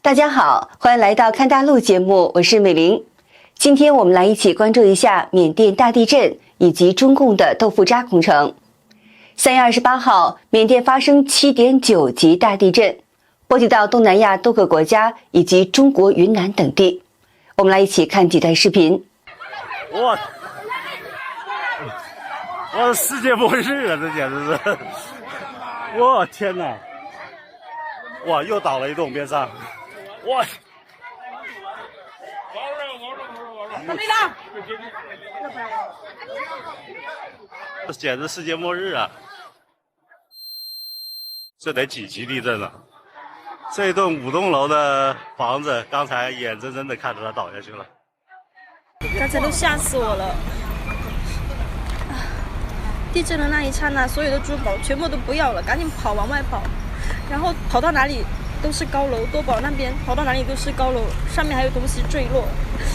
大家好，欢迎来到看大陆节目，我是美玲。今天我们来一起关注一下缅甸大地震以及中共的豆腐渣工程。3月28号，缅甸发生7.9级大地震，波及到东南亚多个国家以及中国云南等地。我们来一起看几段视频。我世界末日啊！这简直是，我天哪！哇，又倒了一栋边上，哇！这简直世界末日啊！这得几级地震了？这栋5栋楼的房子，刚才眼睁睁的看着它倒下去了。刚才都吓死我了！地震的那一刹那，所有的珠宝全部都不要了，赶紧跑，往外跑，然后跑到哪里都是高楼，多宝那边跑到哪里都是高楼，上面还有东西坠落，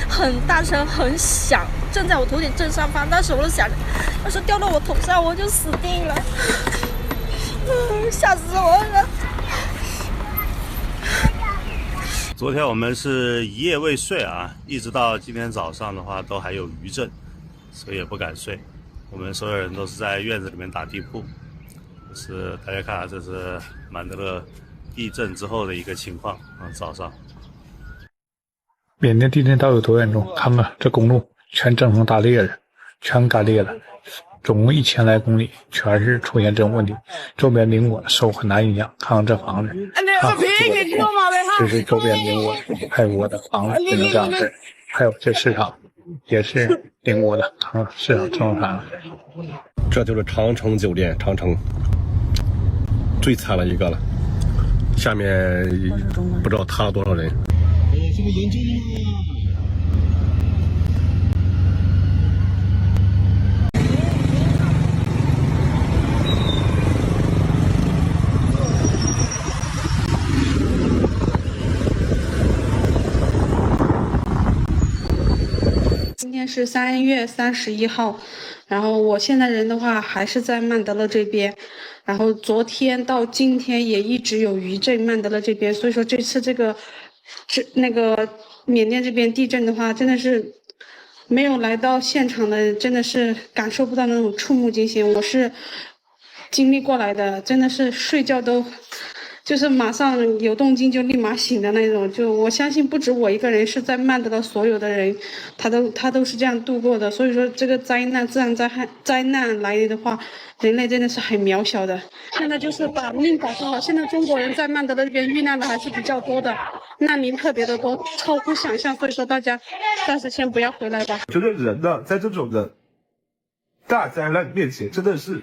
很大声很响，正在我头顶正上方。当时我就想，要是掉到我头上，我就死定了，吓死我了！昨天我们是一夜未睡啊，一直到今天早上的话都还有余震，所以也不敢睡。我们所有人都是在院子里面打地铺。就是大家看啊，这是曼德勒地震之后的一个情况啊，早上。缅甸地震到底有多严重？看看这公路全整成大裂了，全干裂了，总共1000来公里，全是出现这种问题。周边邻国受很大影响。看看这房子，这是周边邻国泰国的房子变成这样子，还有这市场也是邻国的市场正常。这就是长城酒店，长城最惨了一个了，下面不知道塌了多少人。这个严重今天是3月31号，然后我现在人的话还是在曼德勒这边，然后昨天到今天也一直有余震曼德勒这边，所以说这次那个缅甸这边地震的话，真的是没有来到现场的，真的是感受不到那种触目惊心。我是经历过来的，真的是睡觉都就是马上有动静就立马醒的那种，就我相信不止我一个人，是在曼德勒所有的人，他都是这样度过的。所以说这个灾难自然灾难来临的话，人类真的是很渺小的。现在就是把命保护好。现在中国人在曼德勒这边遇难的还是比较多的，难民特别的多，超乎想象。所以说大家暂时先不要回来吧。觉得人呢，在这种的大灾难面前，真的是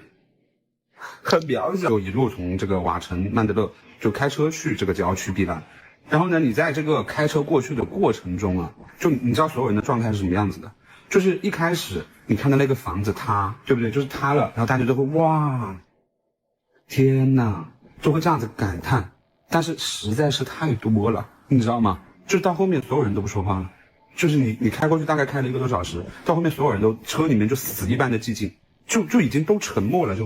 很渺小。就一路从这个瓦城曼德勒就开车去这个郊区避难，然后呢，你在这个开车过去的过程中啊，就你知道所有人的状态是什么样子的，就是一开始你看到那个房子塌，对不对？就是塌了，然后大家都会哇，天哪，就会这样子感叹，但是实在是太多了，你知道吗？就是到后面所有人都不说话了，就是你开过去大概开了1个多小时，到后面所有人都车里面就死一般的寂静，就已经都沉默了，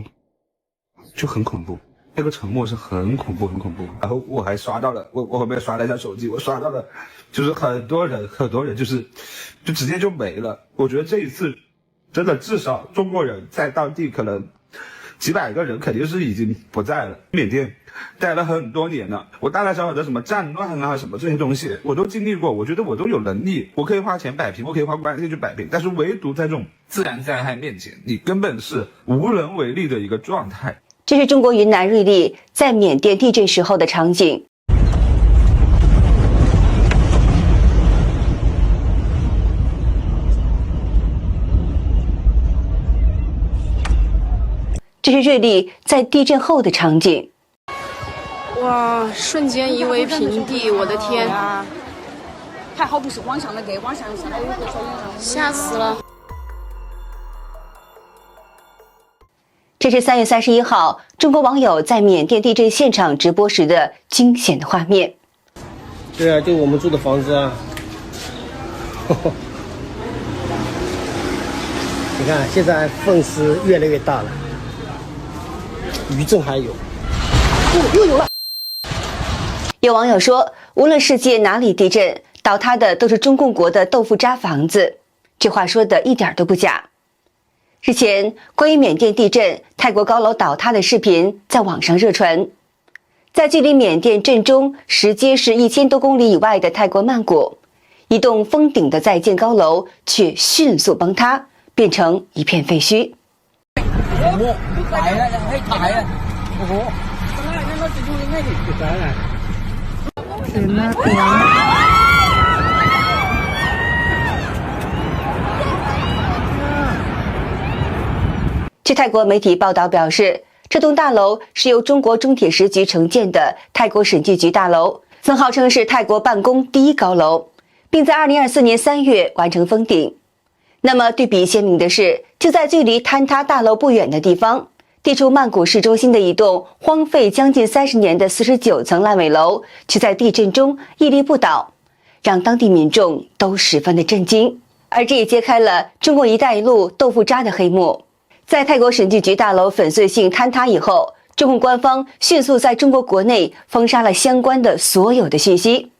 就很恐怖。那个沉默是很恐怖，很恐怖。然后我还刷到了，我后面刷了一下手机，我刷到了，就是很多人就直接就没了。我觉得这一次真的至少中国人在当地可能几百个人肯定是已经不在了。缅甸待了很多年了，我大大小小的什么战乱啊什么这些东西我都经历过，我觉得我都有能力，我可以花钱摆平，我可以花关系去摆平，但是唯独在这种自然灾害面前，你根本是无能为力的一个状态。这是中国云南瑞丽在缅甸地震时候的场景。这是瑞丽在地震后的场景。哇，瞬间夷为平地，我的天！还好不是往上的给，往上下来有个手吓死了。这是3月31号，中国网友在缅甸地震现场直播时的惊险的画面。对啊，就我们住的房子啊。你看，现在缝丝越来越大了，余震还有，又有了。有网友说，无论世界哪里地震，倒塌的都是中共国的豆腐渣房子。这话说的一点都不假。日前，关于缅甸地震、泰国高楼倒塌的视频在网上热传。在距离缅甸震中实皆是1000多公里以外的泰国曼谷，一栋封顶的在建高樓卻迅速崩塌，變成一片廢墟。据泰國媒體報道表示，這棟大樓是由中國中鐵時局承建的泰國審計局大樓，曾號稱是泰國辦公第一高樓，並在2024年3月完成封頂。那麼對比鮮明的是，就在距離坍塌大樓不遠的地方，地處曼谷市中心的一棟荒廢將近30年的49層爛尾樓，卻在地震中屹立不倒，讓當地民眾都十分的震驚。而這也揭開了中國一帶一路豆腐渣的黑幕。在泰國審計局大樓粉碎性坍塌以後，中共官方迅速在中國國內封殺了相關的所有的訊息。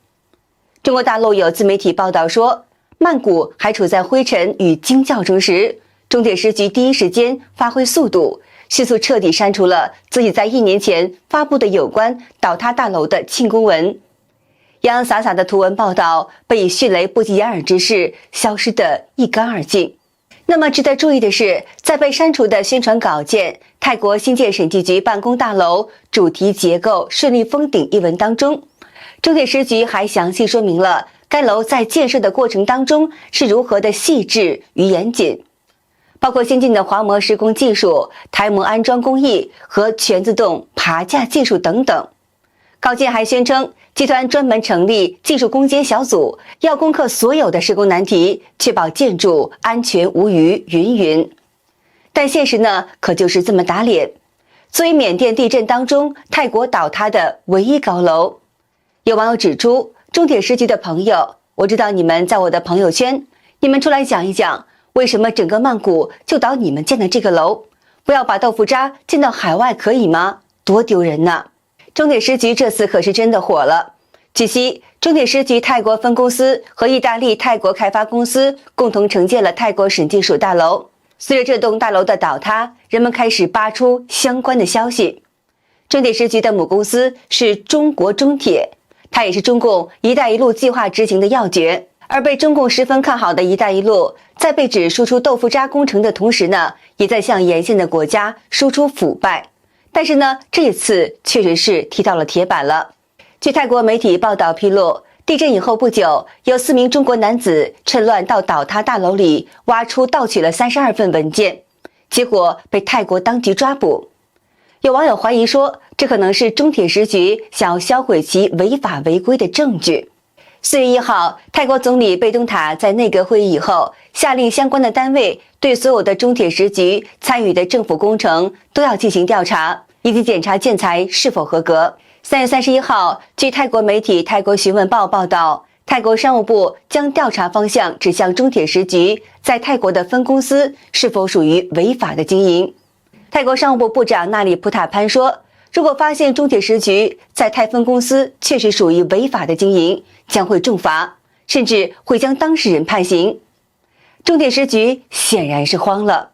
中國大陸有自媒體報道說，曼谷還處在灰塵與驚叫中時，中鐵時局第一時間發揮速度，迅速徹底刪除了自己在1年前發布的有關倒塌大樓的慶功文。洋洋灑灑的圖文報道被以迅雷不及掩耳之勢消失得一乾二淨。那麼值得注意的是，在被刪除的宣傳稿件泰國新建審計局辦公大樓主題結構順利封頂一文當中，中鐵時局還詳細說明了該樓在建設的過程當中是如何的細緻與嚴謹，包括先進的滑膜施工技術、台模安裝工藝和全自動爬架技術等等。稿件還宣稱，集團專門成立技術攻堅小組，要攻克所有的施工難題，確保建築安全無虞，云云。但現實呢，可就是這麼打臉。作為緬甸地震當中泰國倒塌的唯一高樓，有網友指出，中鐵時局的朋友，我知道你們在我的朋友圈，你們出來講一講，為什麼整個曼谷就倒你們建的這個樓？不要把豆腐渣建到海外可以嗎？多丟人呢！中鐵時局這次可是真的火了。據悉，中鐵時局泰國分公司和意大利泰國開發公司共同承建了泰國審計署大樓。隨着這棟大樓的倒塌，人們開始扒出相關的消息。中鐵時局的母公司是中國中鐵，它也是中共“一帶一路”計劃執行的要訣。而被中共十分看好的一帶一路，在被指輸出豆腐渣工程的同時呢，也在向沿線的國家輸出腐敗。但是呢，這一次確實是踢到了鐵板了。據泰國媒體報道披露，地震以後不久，有4名中國男子趁亂到倒塌大樓裡挖出盜取了32份文件，結果被泰國當局抓捕。有網友懷疑說，這可能是中鐵時局想要銷毀其違法違規的證據。4月1號，泰國總理貝東塔在內閣會議以後，下令相關的單位對所有的中鐵時局參與的政府工程都要進行調查，以及檢查建材是否合格。3月31號，據泰國媒體《泰國詢問報》報道，泰國商務部將調查方向指向中鐵時局在泰國的分公司是否屬於違法的經營。泰國商務部部長納里普塔潘說，如果發現中鐵時局在泰分公司確實屬於違法的經營，將會重罰，甚至會將當事人判刑。中鐵時局顯然是慌了。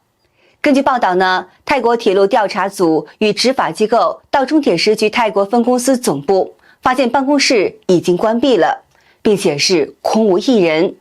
根據報道呢，泰國鐵路調查組與執法機構到中鐵時局泰國分公司總部，發現辦公室已經關閉了，並且是空無一人。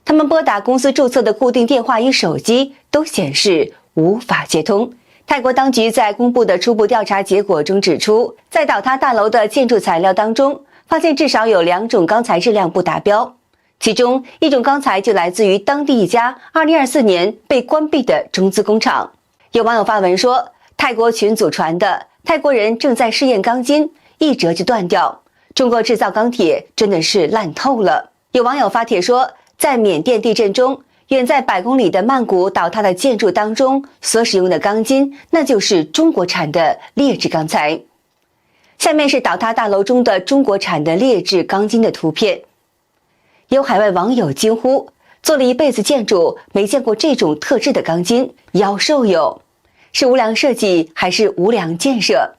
他們撥打公司註冊的固定電話與手機都顯示無法接通。泰國當局在公布的初步調查結果中指出，在倒塌大樓的建築材料當中，發現至少有2種鋼材質量不達標，其中一種鋼材就來自於當地一家2024年被關閉的中資工廠。有網友發文說，泰國群組傳的泰國人正在試驗鋼筋，一折就斷掉，中國製造鋼鐵真的是爛透了。有網友發帖說，在緬甸地震中，遠在100公里的曼谷倒塌的建築當中所使用的鋼筋，那就是中國產的劣質鋼材。下面是倒塌大樓中的中國產的劣質鋼筋的圖片。有海外網友驚呼，做了一輩子建築，沒見過這種特質的鋼筋，妖獸喲，是無良設計還是無良建設？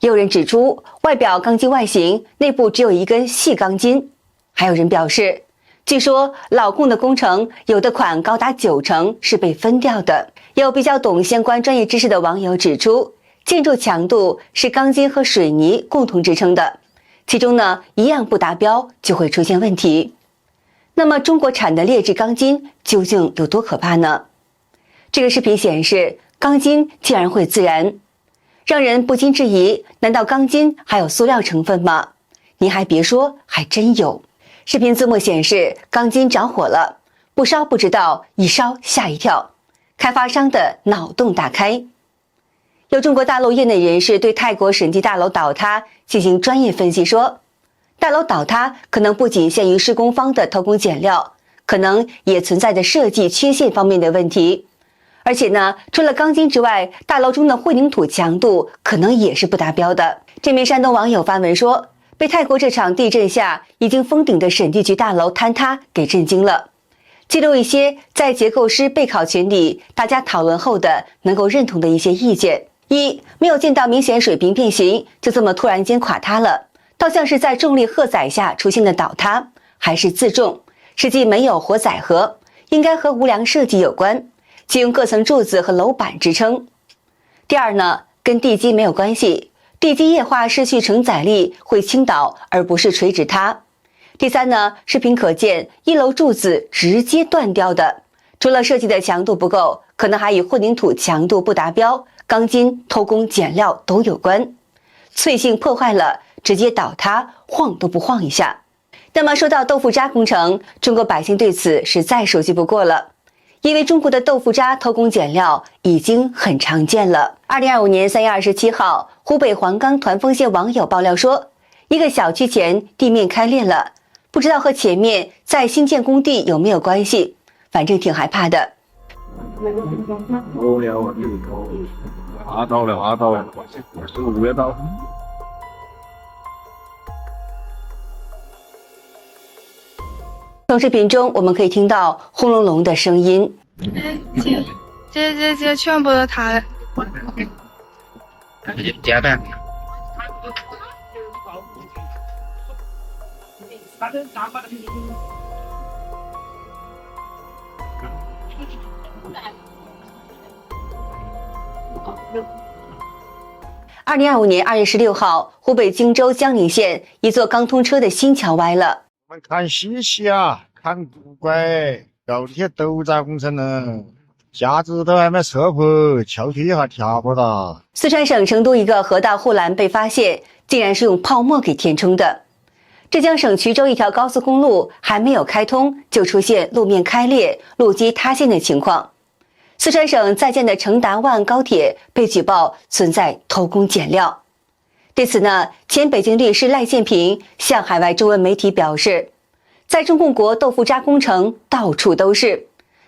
也有人指出，外表钢筋外形，内部只有一根细钢筋。还有人表示，据说老共的工程有的款高达90%是被分掉的。有比较懂相关专业知识的网友指出，建筑强度是钢筋和水泥共同支撑的，其中呢一样不达标就会出现问题。那么中国产的劣质钢筋究竟有多可怕呢？这个视频显示，钢筋竟然会自燃，让人不禁质疑，难道钢筋还有塑料成分吗？您还别说，还真有。视频字幕显示，钢筋着火了，不烧不知道，一烧吓一跳，开发商的脑洞大开。有中国大陆业内人士对泰国审计大楼倒塌进行专业分析说，大楼倒塌可能不仅限于施工方的偷工减料，可能也存在着设计缺陷方面的问题。而且呢，除了钢筋之外，大楼中的混凝土强度可能也是不达标的。这名山东网友发文说，被泰国这场地震下已经封顶的审计局大楼坍塌给震惊了，记录一些在结构师备考群里大家讨论后的能够认同的一些意见。一，没有见到明显水平变形，就这么突然间垮塌了，倒像是在重力荷载下出现的倒塌，还是自重，实际没有活载荷，应该和无良设计有关，即用各层柱子和楼板支撑。第二呢，跟地基没有关系，地基液化失去承载力会倾倒，而不是垂直塌。第三呢，视频可见一楼柱子直接断掉的，除了设计的强度不够，可能还与混凝土强度不达标、钢筋偷工减料都有关，脆性破坏了，直接倒塌，晃都不晃一下。那么说到豆腐渣工程，中国百姓对此是再熟悉不过了，因为中国的豆腐渣偷工减料已经很常见了。2025年3月27号，湖北黄冈团风县网友爆料说，一个小区前地面开裂了，不知道和前面在新建工地有没有关系，反正挺害怕的。从视频中我们可以听到轰隆隆的声音。这全部都塌了。加班。2025年2月16号，湖北荆州江宁县一座刚通车的新桥歪了。我们看稀奇啊，看古怪，搞这些斗渣工程呢，架子都还没撤破，桥梯还跳不到。四川省成都一个河道护栏被发现，竟然是用泡沫给填充的。浙江省衢州一条高速公路还没有开通，就出现路面开裂、路基塌陷的情况。四川省在建的成达万高铁被举报存在偷工减料。对此呢，前北京律师赖建平向海外中文媒体表示，在中共国豆腐渣工程到处都是，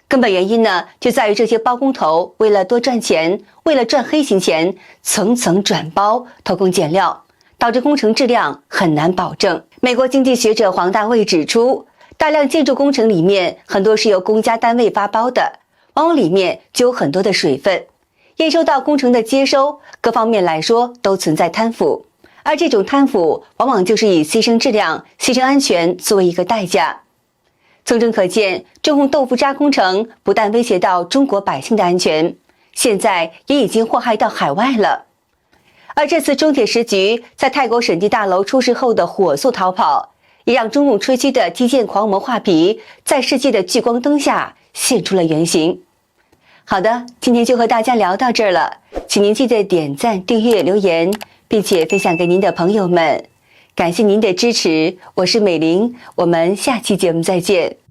根本原因呢就在于这些包工头为了多赚钱，为了赚黑心钱，层层转包，偷工减料，导致工程质量很难保证。美国经济学者黄大卫指出，大量建筑工程里面很多是由公家单位发包的，往往里面就有很多的水分，验收到工程的接收，各方面来说都存在贪腐，而这种贪腐往往就是以牺牲质量、牺牲安全作为一个代价。从中可见，中共豆腐渣工程不但威胁到中国百姓的安全，现在也已经祸害到海外了。而这次中铁时局在泰国审计大楼出事后的火速逃跑，也让中共吹嘘的基建狂魔画皮在世界的聚光灯下现出了原形。好的，今天就和大家聊到这儿了，请您记得点赞、订阅、留言，并且分享给您的朋友们。感谢您的支持，我是美玲，我们下期节目再见。